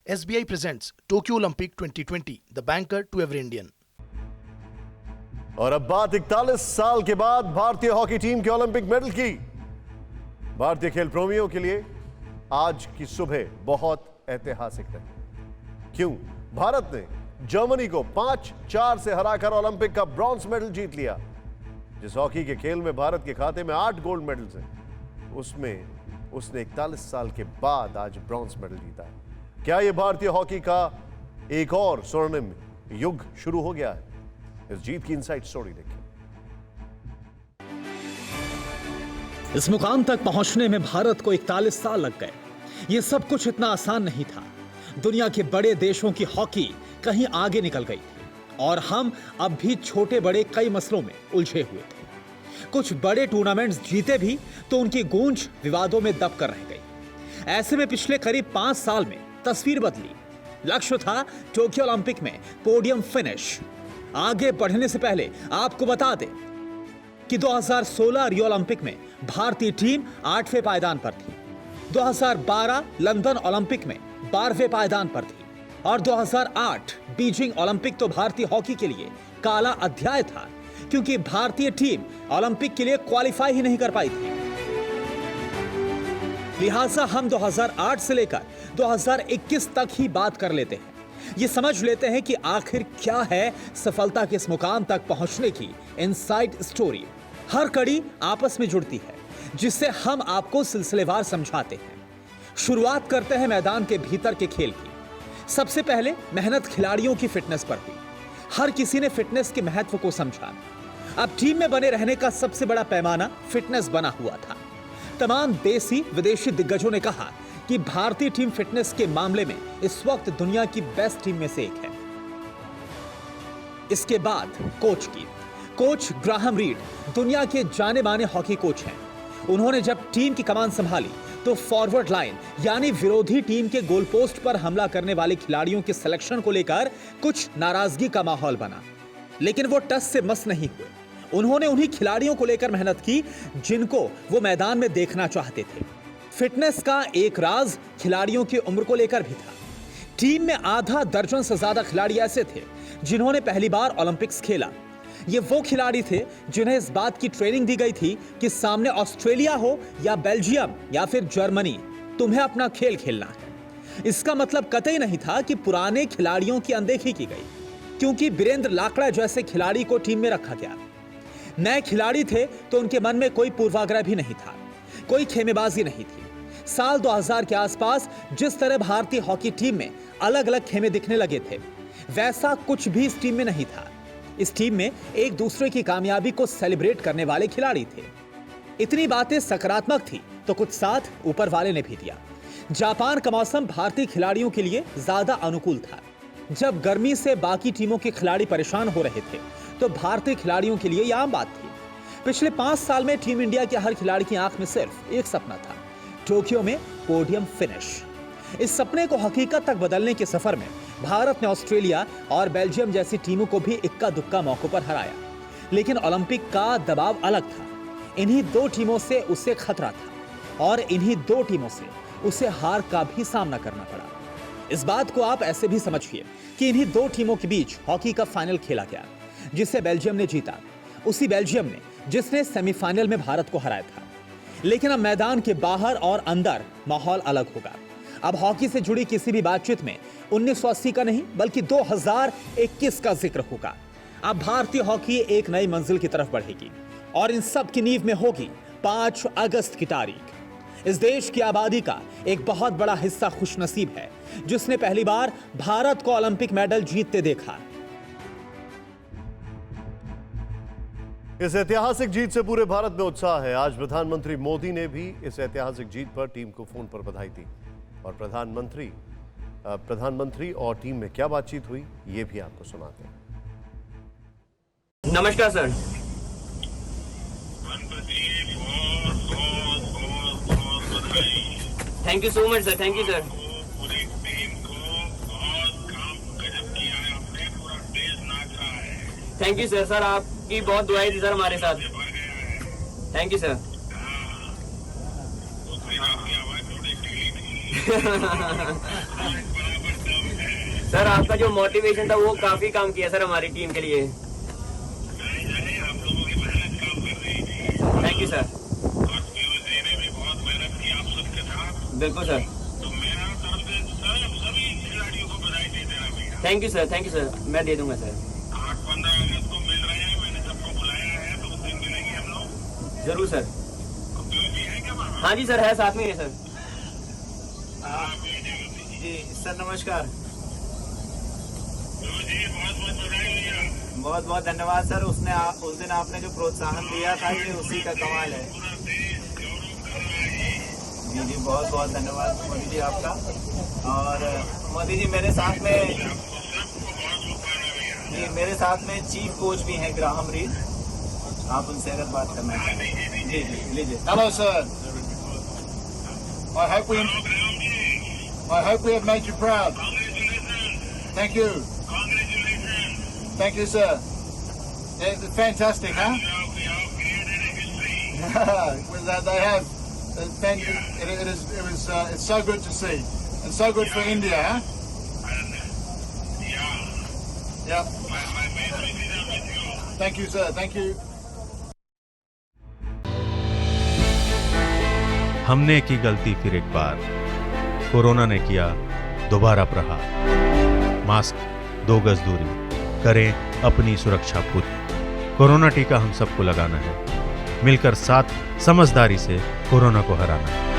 SBI presents Tokyo Olympic 2020, the banker to every Indian. और अब बात 41 साल के बाद भारतीय हॉकी टीम के ओलंपिक मेडल की। भारतीय खेल प्रेमियों के लिए आज की सुबह बहुत ऐतिहासिक रही। क्यों? भारत ने जर्मनी को 5-4 से हराकर ओलंपिक का ब्रॉन्ज मेडल जीत लिया। जिस हॉकी के खेल में भारत के खाते में 8 गोल्ड मेडल्स हैं, उसमें उसने 41 साल के बाद आज ब्रॉन्ज मेडल जीता है। क्या यह भारतीय हॉकी का एक और स्वर्णिम युग शुरू हो गया है? इस जीत की इनसाइड स्टोरी देखिए। इस मुकाम तक पहुंचने में भारत को 41 साल लग गए। यह सब कुछ इतना आसान नहीं था। दुनिया के बड़े देशों की हॉकी कहीं आगे निकल गई थी और हम अब भी छोटे बड़े कई मसलों में उलझे हुए थे। कुछ बड़े टूर्नामेंट्स जीते भी तो उनकी गूंज विवादों में दब कर रह गई। ऐसे में पिछले करीब 5 साल में तस्वीर बदली। लक्ष्य था टोक्यो ओलंपिक में पोडियम फिनिश। आगे बढ़ने से पहले आपको बता दें कि 2016 रियो ओलंपिक में भारतीय टीम 8वें पायदान पर थी, 2012 लंदन ओलंपिक में 12वें पायदान पर थी और 2008 बीजिंग ओलंपिक तो भारतीय हॉकी के लिए काला अध्याय था, क्योंकि भारतीय टीम ओलंपिक के लिए क्वालिफाई ही नहीं कर पाई थी। लिहाजा हम 2008 से लेकर 2021 तक ही बात कर लेते हैं। ये समझ लेते हैं कि आखिर क्या है सफलता के इस मुकाम तक पहुंचने की इनसाइड स्टोरी। हर कड़ी आपस में जुड़ती है, जिससे हम आपको सिलसिलेवार समझाते हैं। शुरुआत करते हैं मैदान के भीतर के खेल की। सबसे पहले मेहनत खिलाड़ियों की फिटनेस पर हुई। हर किसी ने फिटनेस के महत्व को समझा। अब टीम में बने रहने का सबसे बड़ा पैमाना फिटनेस बना हुआ था। तमाम देसी विदेशी दिग्गजों ने कहा कि भारतीय टीम फिटनेस के मामले में इस वक्त दुनिया की बेस्ट टीम में से एक है। इसके बाद कोच ग्राहम रीड दुनिया के जाने माने हॉकी कोच हैं। उन्होंने जब टीम की कमान संभाली तो फॉरवर्ड लाइन यानी विरोधी टीम के गोल पोस्ट पर हमला करने वाले खिलाड़ियों के सिलेक्शन को लेकर कुछ नाराजगी का माहौल बना, लेकिन वो टस से मस नहीं हुए। उन्होंने उन्हीं खिलाड़ियों को लेकर मेहनत की जिनको वो मैदान में देखना चाहते थे। फिटनेस का एक राज खिलाड़ियों की उम्र को लेकर भी था। टीम में आधा दर्जन से ज्यादा खिलाड़ी ऐसे थे जिन्होंने पहली बार ओलंपिक्स खेला। ये वो खिलाड़ी थे जिन्हें इस बात की ट्रेनिंग दी गई थी कि सामने ऑस्ट्रेलिया हो या बेल्जियम या फिर जर्मनी, तुम्हें अपना खेल खेलना है। इसका मतलब कतई नहीं था कि पुराने खिलाड़ियों की अनदेखी की गई, क्योंकि वीरेंद्र लाकड़ा जैसे खिलाड़ी को टीम में रखा गया। नए खिलाड़ी थे तो उनके मन में कोई पूर्वाग्रह भी नहीं था, कोई खेमेबाजी नहीं थी। साल 2000 के आसपास जिस तरह भारतीय हॉकी टीम में अलग अलग खेमे दिखने लगे थे, वैसा कुछ भी इस टीम में नहीं था। इस टीम में एक दूसरे की कामयाबी को सेलिब्रेट करने वाले खिलाड़ी थे। इतनी बातें सकारात्मक थी तो कुछ साथ ऊपर वाले ने भी दिया। जापान का मौसम भारतीय खिलाड़ियों के लिए ज्यादा अनुकूल था। जब गर्मी से बाकी टीमों के खिलाड़ी परेशान हो रहे थे तो भारतीय खिलाड़ियों के लिए यह आम बात थी। पिछले 5 साल में टीम इंडिया के हर खिलाड़ी की आंख में सिर्फ एक सपना था, टोक्यो में पोडियम फिनिश। इस सपने को हकीकत तक बदलने के सफर में भारत ने ऑस्ट्रेलिया और बेल्जियम जैसी टीमों को भी इक्का दुक्का मौकों पर हराया, लेकिन ओलंपिक का दबाव अलग था। इन्हीं 2 टीमों से उसे खतरा था और इन्हीं 2 टीमों से उसे हार का भी सामना करना पड़ा। इस बात को आप ऐसे भी समझिए कि इन्हीं 2 टीमों के बीच हॉकी का फाइनल खेला गया, जिसे बेल्जियम ने जीता। उसी बेल्जियम ने जिसने सेमीफाइनल में भारत को हराया था। लेकिन अब मैदान के बाहर और अंदर माहौल अलग होगा। अब हॉकी से जुड़ी किसी भी बातचीत में 1980 का नहीं बल्कि 2021 का जिक्र होगा। अब भारतीय हॉकी एक नई मंजिल की तरफ बढ़ेगी और इन सब की नींव में होगी 5 अगस्त की तारीख। इस देश की आबादी का एक बहुत बड़ा हिस्सा खुशनसीब है जिसने पहली बार भारत को ओलंपिक मेडल जीतते देखा। इस ऐतिहासिक जीत से पूरे भारत में उत्साह है। आज प्रधानमंत्री मोदी ने भी इस ऐतिहासिक जीत पर टीम को फोन पर बधाई दी और प्रधानमंत्री और टीम में क्या बातचीत हुई ये भी आपको सुनाते हैं। नमस्कार sir. Thank you so much sir. Thank you sir. पूरी टीम को बहुत काम गजब किया है आपने, पूरा देश नाच रहा है। Thank you sir. सर आपकी बहुत दुआएं थी सर हमारे साथ। Thank you sir. आपकी आवाज थोड़ी ढीली थी। बराबर सर आपका जो मोटिवेशन था वो काफी काम किया सर हमारी टीम के लिए। आप लोगों की मेहनत काम कर रही थी थैंक यू सर। और पीयूष जी ने भी बहुत मेहनत की आप सबके साथ। बिल्कुल सर। तो मेरा तरफ से सभी खिलाड़ियों को बधाई दे देना भैया। थैंक यू सर, मैं दे दूंगा सर। 8-15 अगस्त को मिल रहे हैं, मैंने सबको बुलाया है, तो उस दिन मिलेंगे हम लोग। जरूर सर। तो पीयूष जी है क्या वहाँ? हाँ जी सर, है साथ में ही है सर। जी सर नमस्कार। पीयूष जी बहुत बहुत बधाई भैया। बहुत बहुत धन्यवाद सर। उस दिन आपने जो प्रोत्साहन दिया था ये उसी का कमाल है। पूरा देश गौरव कर रहा है। जी जी बहुत बहुत धन्यवाद मोदी जी आपका। और मोदी जी मेरे साथ में आपको सबको बहुत शुभकामनाएं भैया। जी मेरे साथ में चीफ कोच भी हैं ग्राहम रीड, आप उनसे अगर बात करना चाहें। जी जी लीजिए। Hello, sir. I hope we have made you proud. Congratulations. Thank you. Congratulations. Thank you, sir. It's fantastic, huh? You have created a history. Well, they have. It's so good to see, and so good for India, huh? And yeah, Yep. my best wishes are with you. Thank you, sir. Thank you. हमने की गलती फिर एक बार, corona ने किया दोबारा प्रहार। Mask, 2 गज दूरी, करें अपनी सुरक्षा पूरी। कोरोना टीका हम सबको लगाना है, मिलकर साथ समझदारी से कोरोना को हराना है।